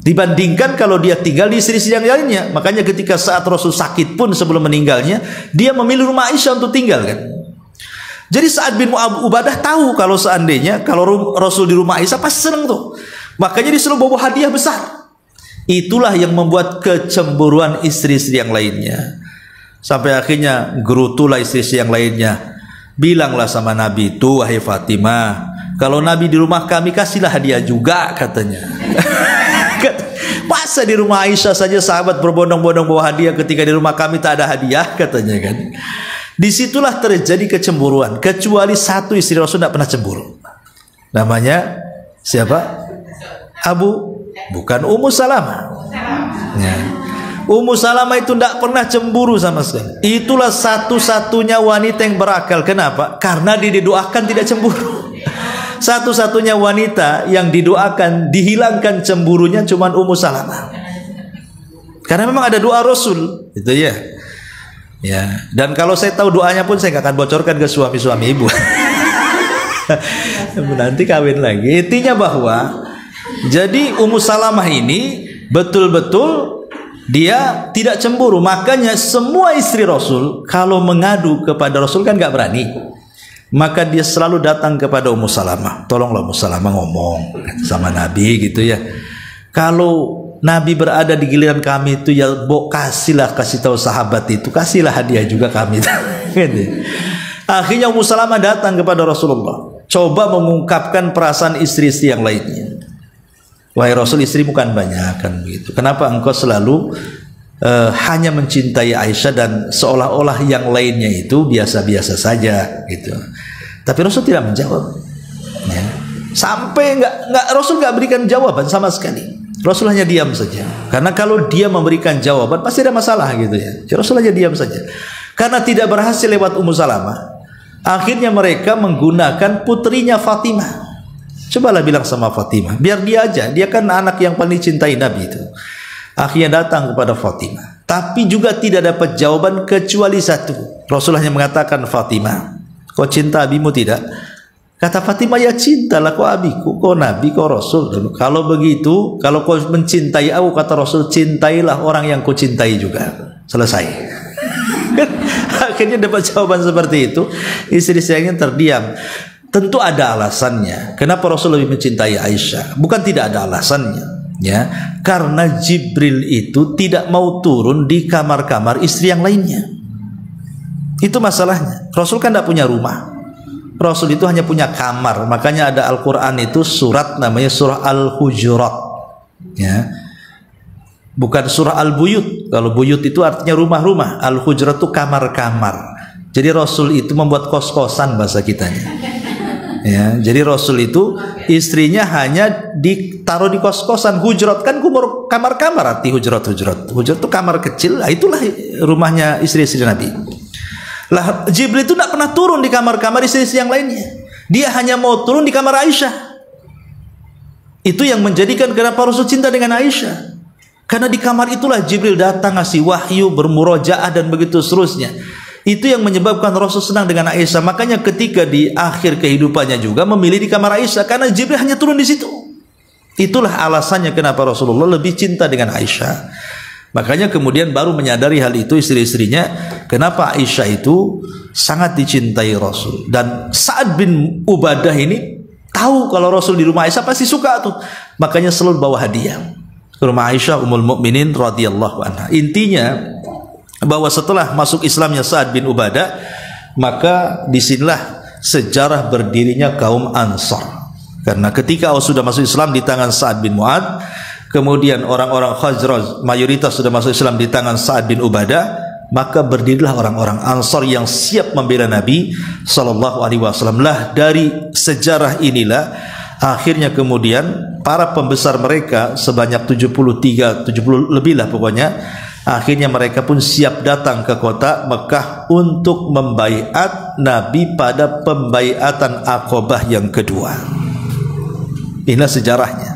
A: dibandingkan kalau dia tinggal di istri-istri yang lainnya. Makanya ketika saat Rasul sakit pun sebelum meninggalnya, dia memilih rumah Aisyah untuk tinggal, kan. Jadi Sa'ad bin Ubadah tahu kalau seandainya kalau Rasul di rumah Aisyah pasti senang tuh. Makanya disuruh bawa hadiah besar. Itulah yang membuat kecemburuan istri-istri yang lainnya. Sampai akhirnya gerutulah istri-istri yang lainnya. Bilanglah sama Nabi itu, wahai Fatimah, kalau Nabi di rumah kami kasihlah hadiah juga, katanya. Masa di rumah Aisyah saja sahabat berbondong-bondong bawa hadiah, ketika di rumah kami tak ada hadiah, katanya, kan. Disitulah terjadi kecemburuan. Kecuali satu istri Rasul tidak pernah cemburu. Namanya siapa? Bukan Ummu Salamah. Ya. Ummu Salamah itu tidak pernah cemburu sama sekali. Itulah satu-satunya wanita yang berakal. Kenapa? Karena didoakan tidak cemburu. Satu-satunya wanita yang didoakan dihilangkan cemburunya cuma Ummu Salamah. Karena memang ada doa Rasul, itu ya. Ya. Dan kalau saya tahu doanya pun saya nggak akan bocorkan ke suami-suami ibu. Nanti kawin lagi. Intinya bahwa jadi Ummu Salamah ini betul-betul dia tidak cemburu. Makanya semua istri Rasul kalau mengadu kepada Rasul kan nggak berani. Maka dia selalu datang kepada Ummu Salamah. Tolonglah Ummu Salamah ngomong sama Nabi, gitu ya. Kalau Nabi berada di giliran kami itu, ya kasih tahu sahabat itu, kasihlah hadiah juga kami. Akhirnya Ummu Salamah datang kepada Rasulullah, coba mengungkapkan perasaan istri-istri yang lainnya. Wahai Rasul, istri bukan banyak, kan begitu. Kenapa engkau selalu hanya mencintai Aisyah dan seolah-olah yang lainnya itu biasa-biasa saja, gitu. Tapi Rasul tidak menjawab. Ya. Sampai Rasul nggak berikan jawaban sama sekali. Rasul hanya diam saja. Karena kalau dia memberikan jawaban pasti ada masalah, gitu ya. Rasul hanya diam saja. Karena tidak berhasil lewat Ummu Salamah, akhirnya mereka menggunakan putrinya Fatimah. Cobalah bilang sama Fatimah, biar dia aja, dia kan anak yang paling cintai Nabi itu. Akhirnya datang kepada Fatimah, tapi juga tidak dapat jawaban kecuali satu. Rasul hanya mengatakan, Fatimah, kau cinta abimu tidak? Kata Fatimah, ya cintalah kau abiku, kau Nabi, kau Rasul. Kalau begitu, kalau kau mencintai aku, kata Rasul, cintailah orang yang kau cintai juga. Selesai. Akhirnya dapat jawaban seperti itu. Istri sayangnya terdiam. Tentu ada alasannya. Kenapa Rasul lebih mencintai Aisyah? Bukan tidak ada alasannya, ya. Karena Jibril itu tidak mau turun di kamar-kamar istri yang lainnya. Itu masalahnya. Rasul kan tidak punya rumah. Rasul itu hanya punya kamar. Makanya ada Al-Quran itu surat namanya surah Al-Hujurat, ya. Bukan surah Al-Buyut. Kalau buyut itu artinya rumah-rumah. Al-Hujurat itu kamar-kamar. Jadi Rasul itu membuat kos-kosan bahasa kitanya. Ya, jadi Rasul itu istrinya hanya ditaruh di kos-kosan. Hujurat kan kamar-kamar, arti hujurat itu kamar kecil. Nah, itulah rumahnya istri-istri Nabi. Lah Jibril itu tidak pernah turun di kamar-kamar istri-istri yang lainnya. Dia hanya mau turun di kamar Aisyah. Itu yang menjadikan kenapa Rasul cinta dengan Aisyah. Karena di kamar itulah Jibril datang ngasih wahyu, bermurojaah dan begitu seterusnya. Itu yang menyebabkan Rasul senang dengan Aisyah. Makanya ketika di akhir kehidupannya juga memilih di kamar Aisyah, karena Jibril hanya turun di situ. Itulah alasannya kenapa Rasulullah lebih cinta dengan Aisyah. Makanya kemudian baru menyadari hal itu istri-istrinya, kenapa Aisyah itu sangat dicintai Rasul. Dan Sa'ad bin Ubadah ini tahu kalau Rasul di rumah Aisyah pasti suka tuh. Makanya selalu bawa hadiah. rumah Aisyah Ummul Mukminin radhiyallahu anha. Intinya bahwa setelah masuk Islamnya Sa'ad bin Ubadah, maka disinilah sejarah berdirinya kaum Ansar. Karena ketika sudah masuk Islam di tangan Sa'ad bin Mu'adz, kemudian orang-orang Khazraj mayoritas sudah masuk Islam di tangan Sa'ad bin Ubadah, maka berdirilah orang-orang Ansar yang siap membela Nabi sallallahu alaihi wasallam. Lah dari sejarah inilah akhirnya kemudian para pembesar mereka sebanyak 70 lebih lah pokoknya, akhirnya mereka pun siap datang ke kota Mekah untuk membaiat Nabi pada pembaiatan Aqabah yang kedua. Inilah sejarahnya,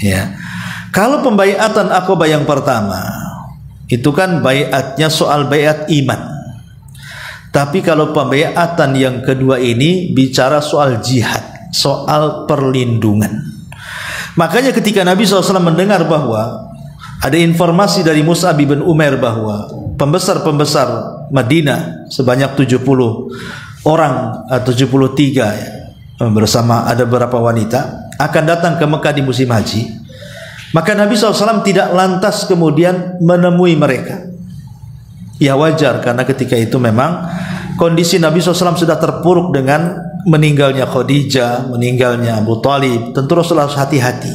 A: ya. Kalau pembaiatan Aqabah yang pertama itu kan baiatnya soal baiat iman. Tapi kalau pembaiatan yang kedua ini bicara soal jihad, soal perlindungan. Makanya ketika Nabi SAW mendengar bahwa ada informasi dari Mus'ab bin Umair bahwa pembesar-pembesar Madinah sebanyak 70 orang, 73 ya, bersama ada beberapa wanita akan datang ke Mekah di musim haji, maka Nabi SAW tidak lantas kemudian menemui mereka. Ya wajar, karena ketika itu memang kondisi Nabi SAW sudah terpuruk dengan meninggalnya Khadijah, meninggalnya Abu Talib. Tentu Rasulullah harus hati-hati,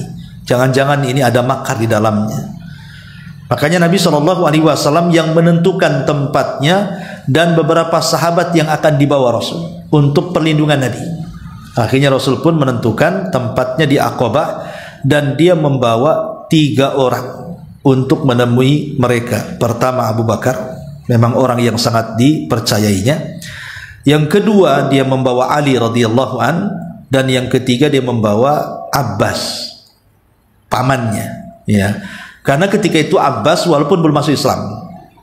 A: jangan-jangan ini ada makar di dalamnya. Makanya Nabi SAW yang menentukan tempatnya dan beberapa sahabat yang akan dibawa Rasul untuk perlindungan Nabi. Akhirnya Rasul pun menentukan tempatnya di Aqabah, dan dia membawa 3 orang untuk menemui mereka. Pertama Abu Bakar, memang orang yang sangat dipercayainya. Yang kedua dia membawa Ali radhiyallahu an, dan yang ketiga dia membawa Abbas, pamannya, ya. Karena ketika itu Abbas walaupun belum masuk Islam,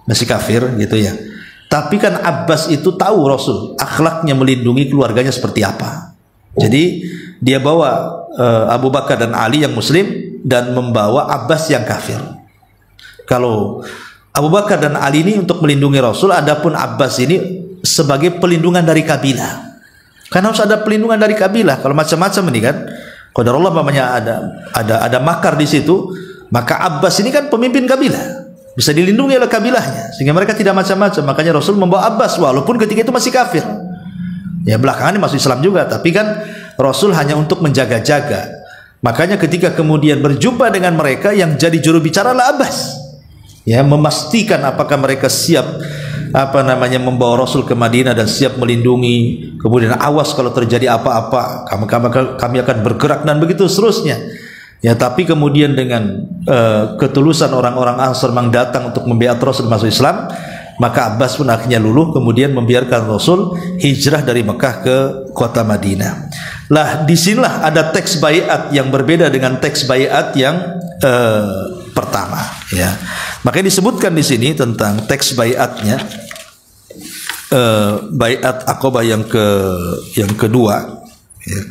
A: masih kafir gitu ya. Tapi kan Abbas itu tahu Rasul akhlaknya melindungi keluarganya seperti apa. Jadi dia bawa Abu Bakar dan Ali yang muslim dan membawa Abbas yang kafir. Kalau Abu Bakar dan Ali ini untuk melindungi Rasul, adapun Abbas ini sebagai pelindungan dari kabilah. Karena harus ada pelindungan dari kabilah. Kalau macam-macam ini kan, qadarullah mamanya ada makar di situ, maka Abbas ini kan pemimpin kabilah, bisa dilindungi oleh kabilahnya sehingga mereka tidak macam-macam. Makanya Rasul membawa Abbas walaupun ketika itu masih kafir. Ya belakangan masuk Islam juga, tapi kan Rasul hanya untuk menjaga-jaga. Makanya ketika kemudian berjumpa dengan mereka, yang jadi juru bicara adalah Abbas, ya, memastikan apakah mereka siap membawa Rasul ke Madinah dan siap melindungi. Kemudian awas kalau terjadi apa-apa, kami akan bergerak dan begitu seterusnya. Ya, tapi kemudian dengan ketulusan orang-orang Ansar yang datang untuk membaiat Rasul masuk Islam, maka Abbas pun akhirnya luluh, kemudian membiarkan Rasul hijrah dari Mekah ke kota Madinah. Lah disinilah ada teks baiat yang berbeda dengan teks baiat yang pertama, ya. Makanya disebutkan di sini tentang teks baiatnya, baiat Aqabah yang kedua, ya.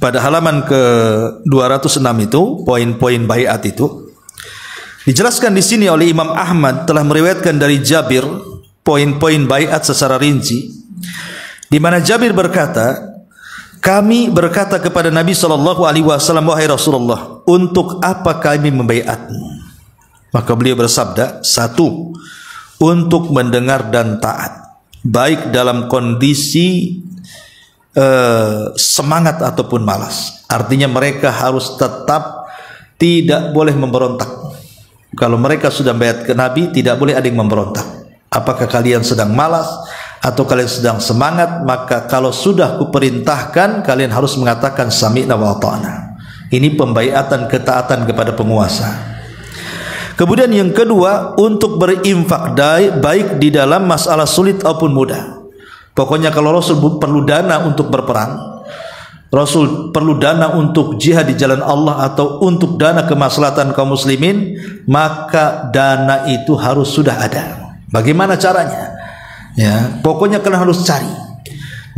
A: Pada halaman ke 206 itu poin-poin baiat itu dijelaskan di sini oleh Imam Ahmad, telah meriwayatkan dari Jabir poin-poin baiat secara rinci, di mana Jabir berkata, kami berkata kepada Nabi SAW, wahai Rasulullah, untuk apa kami membaiatmu? Maka beliau bersabda, 1, untuk mendengar dan taat, baik dalam kondisi semangat ataupun malas. Artinya mereka harus tetap tidak boleh memberontak. Kalau mereka sudah baiat ke Nabi, tidak boleh ada yang memberontak. Apakah kalian sedang malas atau kalian sedang semangat, maka kalau sudah kuperintahkan, kalian harus mengatakan sami'na wa ata'na. Ini pembaiatan ketaatan kepada penguasa. Kemudian yang kedua, untuk berinfak baik di dalam masalah sulit ataupun mudah. Pokoknya kalau Rasul perlu dana untuk berperang, Rasul perlu dana untuk jihad di jalan Allah atau untuk dana kemaslahatan kaum muslimin, maka dana itu harus sudah ada. Bagaimana caranya? Ya, pokoknya kalian harus cari.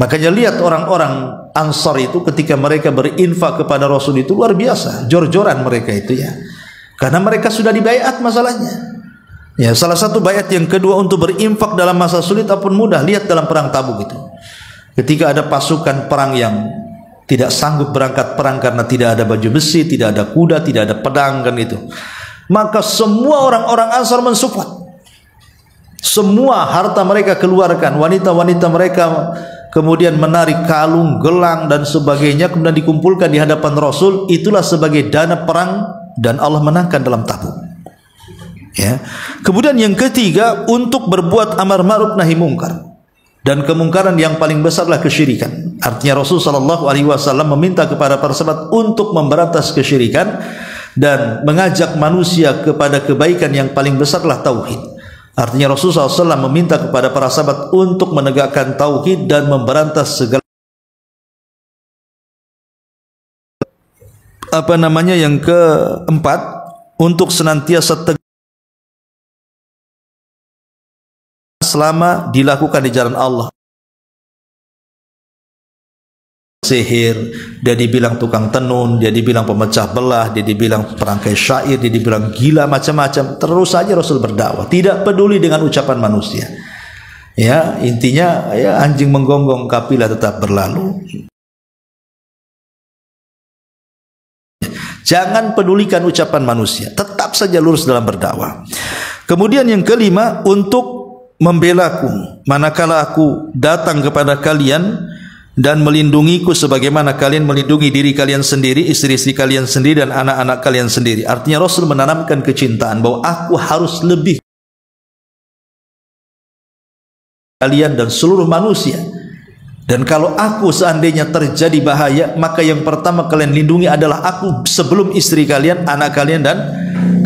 A: Makanya lihat orang-orang Ansar itu ketika mereka berinfak kepada Rasul itu luar biasa, jor-joran mereka itu, ya. Karena mereka sudah dibaiat masalahnya. Ya, salah satu baiat yang kedua untuk berinfak dalam masa sulit ataupun mudah. Lihat dalam perang Tabuk itu, ketika ada pasukan perang yang tidak sanggup berangkat perang karena tidak ada baju besi, tidak ada kuda, tidak ada pedang kan itu. Maka semua orang-orang Ansar mensupport. Semua harta mereka keluarkan, wanita-wanita mereka kemudian menarik kalung, gelang dan sebagainya, kemudian dikumpulkan di hadapan Rasul. Itulah sebagai dana perang dan Allah menangkan dalam Tabuk. Ya. Kemudian yang ketiga, untuk berbuat amar ma'ruf nahi mungkar. Dan kemungkaran yang paling besar adalah kesyirikan. Artinya Rasul sallallahu alaihi wasallam meminta kepada para sahabat untuk memberantas kesyirikan dan mengajak manusia kepada kebaikan yang paling besar adalah tauhid. Artinya Rasulullah SAW meminta kepada para sahabat untuk menegakkan tauhid dan memberantas segala yang keempat, untuk senantiasa tegar selama dilakukan di jalan Allah. Sihir, dia dibilang tukang tenun, dia dibilang pemecah belah, dia dibilang perangkai syair, dia dibilang gila, macam-macam. Terus saja Rasul berdakwah, tidak peduli dengan ucapan manusia. Ya, intinya ya, anjing menggonggong kafilah tetap berlalu. Jangan pedulikan ucapan manusia, tetap saja lurus dalam berdakwah. Kemudian yang kelima, untuk membelaku manakala aku datang kepada kalian dan melindungiku sebagaimana kalian melindungi diri kalian sendiri, istri-istri kalian sendiri dan anak-anak kalian sendiri. Artinya Rasul menanamkan kecintaan bahwa aku harus lebih kalian dan seluruh manusia. Dan kalau aku seandainya terjadi bahaya, maka yang pertama kalian lindungi adalah aku sebelum istri kalian, anak kalian dan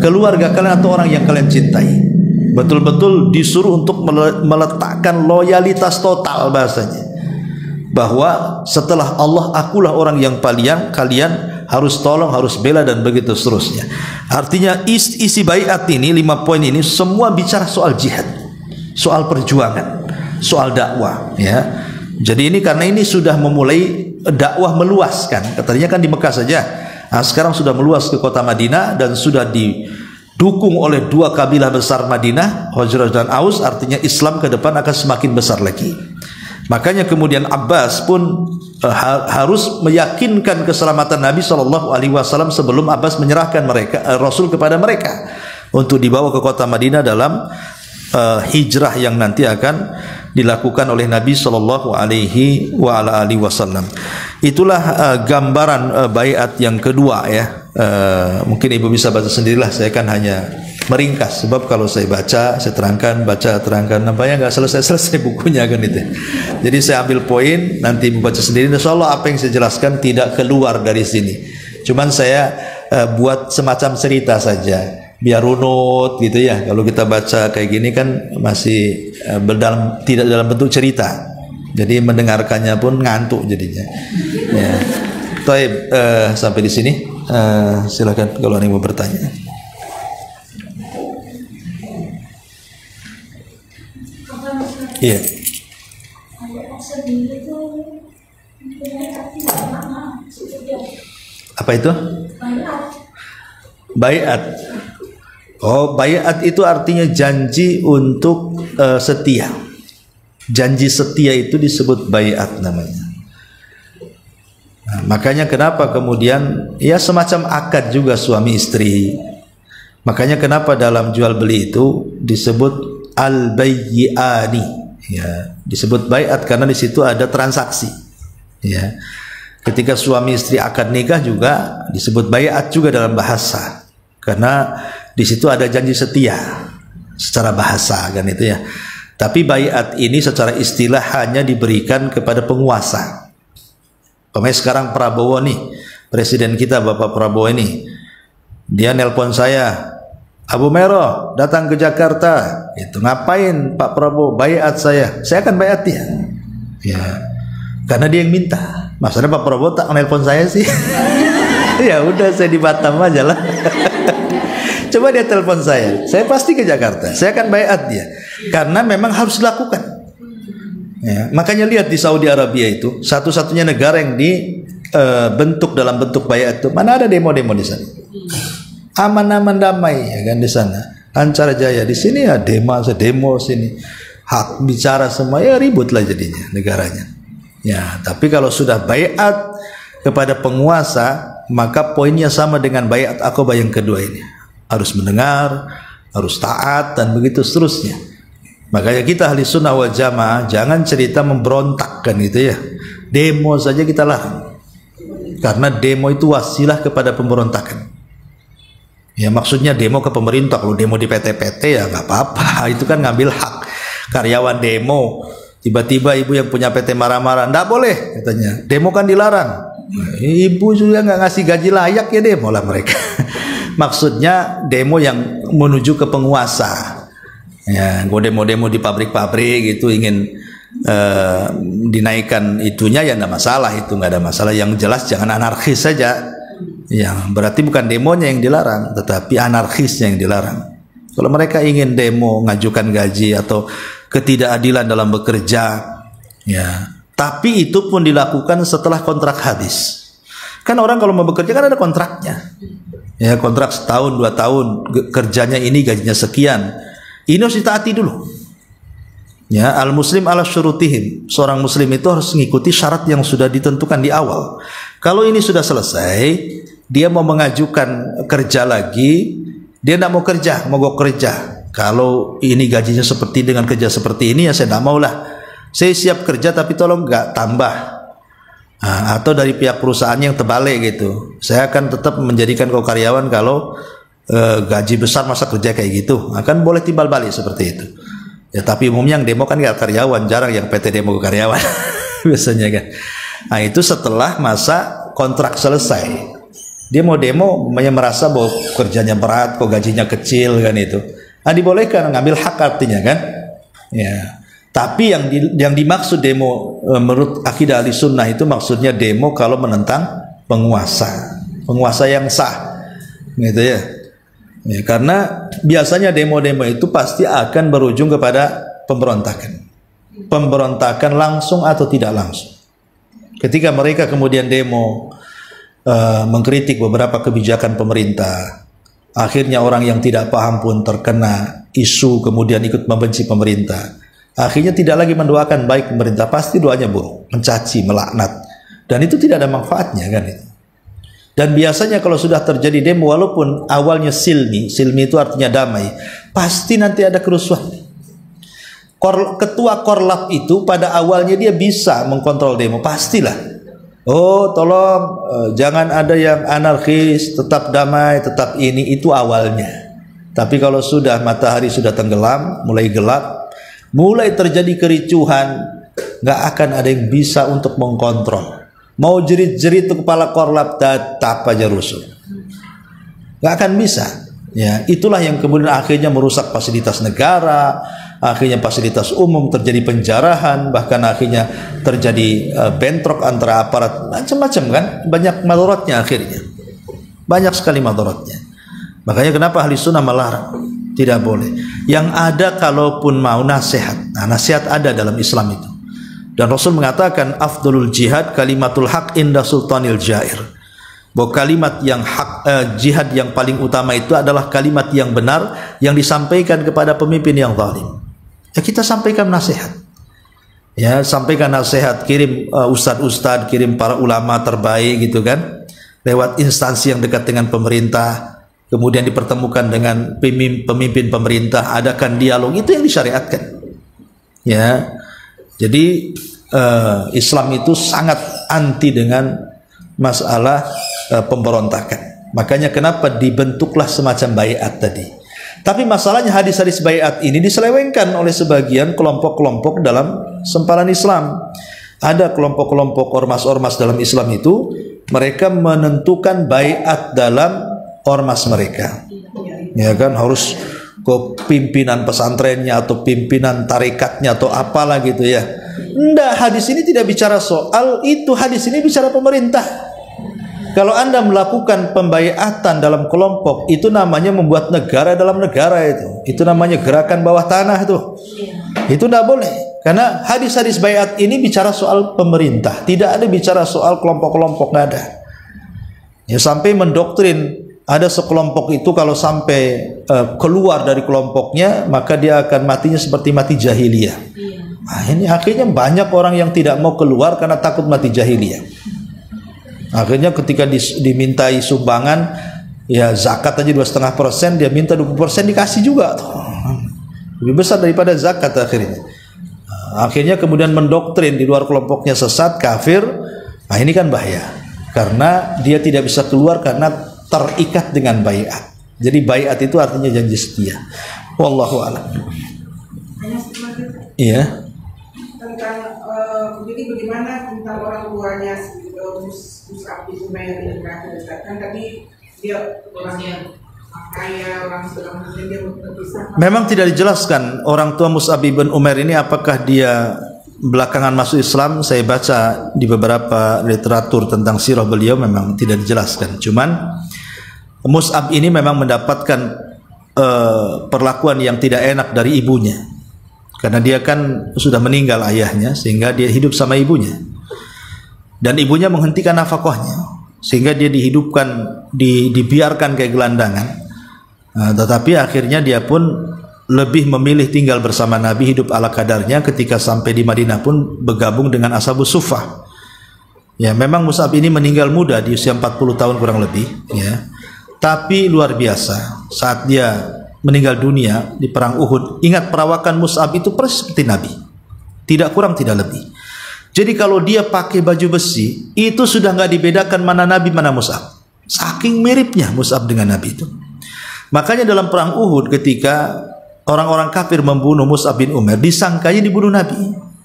A: keluarga kalian atau orang yang kalian cintai. Betul-betul disuruh untuk meletakkan loyalitas total bahasanya. Bahwa setelah Allah, akulah orang yang kalian harus tolong, harus bela dan begitu seterusnya. Artinya isi baiat ini, 5 poin ini semua bicara soal jihad, soal perjuangan, soal dakwah, ya. Jadi ini karena ini sudah memulai dakwah meluaskan. Katanya kan di Mekah saja. Nah, sekarang sudah meluas ke kota Madinah dan sudah didukung oleh 2 kabilah besar Madinah, Khazraj dan Aus. Artinya Islam ke depan akan semakin besar lagi. Makanya kemudian Abbas pun harus meyakinkan keselamatan Nabi SAW sebelum Abbas menyerahkan Rasul kepada mereka untuk dibawa ke kota Madinah dalam hijrah yang nanti akan dilakukan oleh Nabi SAW. Itulah gambaran baiat yang kedua, ya. Mungkin ibu bisa baca sendirilah, saya kan hanya meringkas, sebab kalau saya baca, saya terangkan, nampaknya nggak selesai bukunya kan itu. Jadi saya ambil poin, nanti membaca sendiri. Insyaallah apa yang saya jelaskan tidak keluar dari sini. Cuman saya buat semacam cerita saja, biar runut gitu ya. Kalau kita baca kayak gini kan masih tidak dalam bentuk cerita. Jadi mendengarkannya pun ngantuk jadinya. Ya. Baik, sampai di sini. Silakan kalau ada yang mau bertanya. Iya. Apa itu? Baiat. Oh, baiat itu artinya janji untuk setia. Janji setia itu disebut baiat namanya. Nah, makanya kenapa kemudian ya semacam akad juga suami istri. Makanya kenapa dalam jual beli itu disebut al-bayyi'ani. Ya, disebut baiat karena di situ ada transaksi. Ya. Ketika suami istri akad nikah juga disebut baiat juga dalam bahasa. Karena di situ ada janji setia secara bahasa kan itu ya. Tapi baiat ini secara istilah hanya diberikan kepada penguasa. Pemain sekarang Prabowo nih, presiden kita Bapak Prabowo ini, dia nelpon saya, Abu Mero datang ke Jakarta, itu ngapain Pak Prabowo? Baiat saya akan baiat dia. Ya, karena dia yang minta. Maksudnya Pak Prabowo tak nelpon saya sih. Ya udah saya di Batam aja lah. Coba dia telepon saya pasti ke Jakarta, saya akan baiat dia. Karena memang harus dilakukan. Ya, makanya lihat di Saudi Arabia itu satu-satunya negara yang dibentuk dalam bentuk baiat itu. Mana ada demo-demo di sana? Aman-aman damai ya kan di sana. Lancar jaya. Di sini ya demo sini. Hak bicara semua ya ribut lah jadinya negaranya. Ya, tapi kalau sudah baiat kepada penguasa, maka poinnya sama dengan baiat Aqabah yang kedua ini. Harus mendengar, harus taat, dan begitu seterusnya. Makanya kita ahli sunnah wal jamaah jangan cerita memberontak kan gitu ya. Demo saja kita larang. Karena demo itu wasilah kepada pemberontakan. Ya maksudnya demo ke pemerintah. Kalau demo di PT-PT ya nggak apa-apa. Itu kan ngambil hak. Karyawan demo, tiba-tiba ibu yang punya PT marah-marah, nggak boleh katanya. Demo kan dilarang. Ibu juga nggak ngasih gaji layak ya demo lah mereka. Maksudnya demo yang menuju ke penguasa. Ya, gue demo-demo di pabrik-pabrik gitu ingin dinaikkan itunya ya nggak masalah, itu nggak ada masalah. Yang jelas jangan anarkis saja. Ya, berarti bukan demonya yang dilarang, tetapi anarkisnya yang dilarang. Kalau mereka ingin demo, ngajukan gaji atau ketidakadilan dalam bekerja, ya. Tapi itu pun dilakukan setelah kontrak habis. Kan orang kalau mau bekerja kan ada kontraknya. Ya, kontrak setahun, 2 tahun, kerjanya ini gajinya sekian. Ini harus ditaati dulu. Ya, al-muslim ala syurutihim. Seorang muslim itu harus mengikuti syarat yang sudah ditentukan di awal. Kalau ini sudah selesai, dia mau mengajukan kerja lagi, dia tidak mau kerja, mogok kerja. Kalau ini gajinya seperti dengan kerja seperti ini, ya saya tidak mau lah. Saya siap kerja tapi tolong nggak tambah. Atau dari pihak perusahaan yang terbalik gitu. Saya akan tetap menjadikan kau karyawan kalau gaji besar masa kerja kayak gitu. Akan boleh timbal balik seperti itu. Ya tapi umumnya yang demo kan nggak karyawan, jarang yang PT demo ke karyawan biasanya kan. Nah itu setelah masa kontrak selesai. Dia mau demo, merasa bahwa kerjanya berat, kok gajinya kecil kan itu. Nah dibolehkan ngambil hak artinya kan. Ya. Tapi yang dimaksud demo menurut akidah ahli sunnah itu maksudnya demo kalau menentang penguasa yang sah, gitu ya. Ya, karena biasanya demo-demo itu pasti akan berujung kepada pemberontakan langsung atau tidak langsung. Ketika mereka kemudian demo mengkritik beberapa kebijakan pemerintah, akhirnya orang yang tidak paham pun terkena isu kemudian ikut membenci pemerintah. Akhirnya tidak lagi mendoakan baik pemerintah, pasti doanya buruk, mencaci, melaknat, dan itu tidak ada manfaatnya kan itu. Dan biasanya kalau sudah terjadi demo, walaupun awalnya silmi itu artinya damai, pasti nanti ada kerusuhan. Ketua Korlap itu pada awalnya dia bisa mengkontrol demo, pastilah. Oh tolong jangan ada yang anarkis, tetap damai, tetap ini, itu awalnya. Tapi kalau sudah matahari sudah tenggelam, mulai gelap, mulai terjadi kericuhan, nggak akan ada yang bisa untuk mengkontrol. Mau jerit-jerit tuh kepala Korlap, tetap aja rusuh. Nggak akan bisa. Ya, itulah yang kemudian akhirnya merusak fasilitas negara, akhirnya fasilitas umum terjadi penjarahan, bahkan akhirnya terjadi bentrok antara aparat, macam-macam kan, banyak madaratnya akhirnya. Banyak sekali madaratnya. Makanya kenapa ahli sunnah melarang? Tidak boleh. Yang ada kalaupun mau nasihat. Nah, nasihat ada dalam Islam itu. Dan Rasul mengatakan afdalul jihad kalimatul haq inda sultanil jair. Bahwa kalimat yang hak, jihad yang paling utama itu adalah kalimat yang benar yang disampaikan kepada pemimpin yang zalim. Ya kita sampaikan nasihat. Ya, sampaikan nasihat, kirim ustadz-ustadz, kirim para ulama terbaik gitu kan. Lewat instansi yang dekat dengan pemerintah. Kemudian dipertemukan dengan pemimpin pemerintah, adakan dialog, itu yang disyariatkan. Ya, jadi Islam itu sangat anti dengan masalah pemberontakan. Makanya kenapa dibentuklah semacam baiat tadi. Tapi masalahnya hadis-hadis baiat ini diselewengkan oleh sebagian kelompok-kelompok dalam sempalan Islam. Ada kelompok-kelompok ormas-ormas dalam Islam itu, mereka menentukan baiat dalam ormas mereka, ya kan, harus ke pimpinan pesantrennya atau pimpinan tarikatnya atau apalah gitu ya. Enggak, hadis ini tidak bicara soal itu, hadis ini bicara pemerintah. Kalau Anda melakukan pembaiatan dalam kelompok, itu namanya membuat negara dalam negara, itu namanya gerakan bawah tanah itu tidak boleh. Karena hadis-hadis baiat ini bicara soal pemerintah, tidak ada bicara soal kelompok-kelompok, nggak ada. Ya, sampai mendoktrin ada sekelompok itu kalau sampai keluar dari kelompoknya maka dia akan matinya seperti mati jahiliyah. Nah, ini akhirnya banyak orang yang tidak mau keluar karena takut mati jahiliyah. Akhirnya ketika dimintai sumbangan, ya zakat aja 2,5%, dia minta 20% dikasih juga. Lebih besar daripada zakat akhirnya. Akhirnya kemudian mendoktrin di luar kelompoknya sesat, kafir. Nah ini kan bahaya, karena dia tidak bisa keluar karena terikat dengan baiat. Jadi baiat itu artinya janji setia. Wallahu a'lam. Iya.
B: Tentang jadi bagaimana tentang orang tuanya Mus'ab bin Umair ini kan tadi dia orang yang kaya, orang sedang dia berpisah.
A: Memang tidak dijelaskan orang tua Mus'ab bin Umair ini apakah dia belakangan masuk Islam. Saya baca di beberapa literatur tentang sirah beliau memang tidak dijelaskan. Cuman Mus'ab ini memang mendapatkan perlakuan yang tidak enak dari ibunya, karena dia kan sudah meninggal ayahnya, sehingga dia hidup sama ibunya, dan ibunya menghentikan nafkahnya, sehingga dia dihidupkan, dibiarkan kayak gelandangan. Tetapi akhirnya dia pun lebih memilih tinggal bersama Nabi, hidup ala kadarnya. Ketika sampai di Madinah pun bergabung dengan Ashabus Suffah. Ya, memang Mus'ab ini meninggal muda di usia 40 tahun kurang lebih, ya. Tapi luar biasa, saat dia meninggal dunia di perang Uhud, ingat perawakan Mus'ab itu persis seperti Nabi, tidak kurang tidak lebih. Jadi kalau dia pakai baju besi, itu sudah nggak dibedakan mana Nabi mana Mus'ab. Saking miripnya Mus'ab dengan Nabi itu. Makanya dalam perang Uhud ketika orang-orang kafir membunuh Mus'ab bin Umair, disangkanya dibunuh Nabi.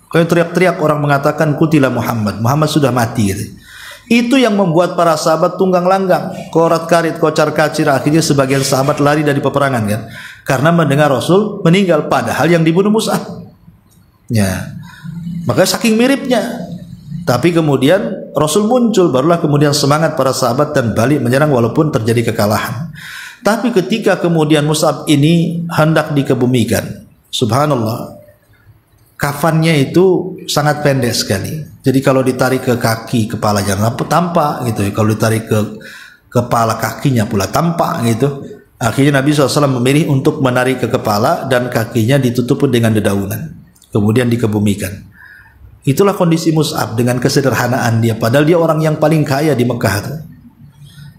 A: Kalau teriak-teriak orang mengatakan kutila Muhammad, Muhammad sudah mati. Itu yang membuat para sahabat tunggang langgang, korat karit, kocar kacir. Akhirnya sebagian sahabat lari dari peperangan kan, karena mendengar Rasul meninggal, padahal yang dibunuh Mus'ab. Ya, makanya saking miripnya. Tapi kemudian Rasul muncul, barulah kemudian semangat para sahabat dan balik menyerang walaupun terjadi kekalahan. Tapi ketika kemudian Mus'ab ini hendak dikebumikan, subhanallah, kafannya itu sangat pendek sekali. Jadi kalau ditarik ke kaki, kepala jangan tampak gitu. Kalau ditarik ke kepala, kakinya pula tampak gitu. Akhirnya Nabi SAW memilih untuk menarik ke kepala dan kakinya ditutup dengan dedaunan, kemudian dikebumikan. Itulah kondisi Mus'ab dengan kesederhanaan dia. Padahal dia orang yang paling kaya di Mekah itu.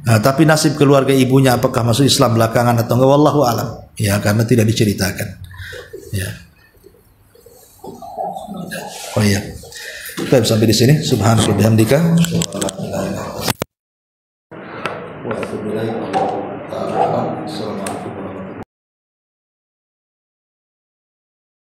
A: Nah, tapi nasib keluarga ibunya apakah masuk Islam belakangan atau enggak, wallahu alam. Ya, karena tidak diceritakan. Ya. Oh iya. Kita sampai di sini. Subhanallah bihamdika.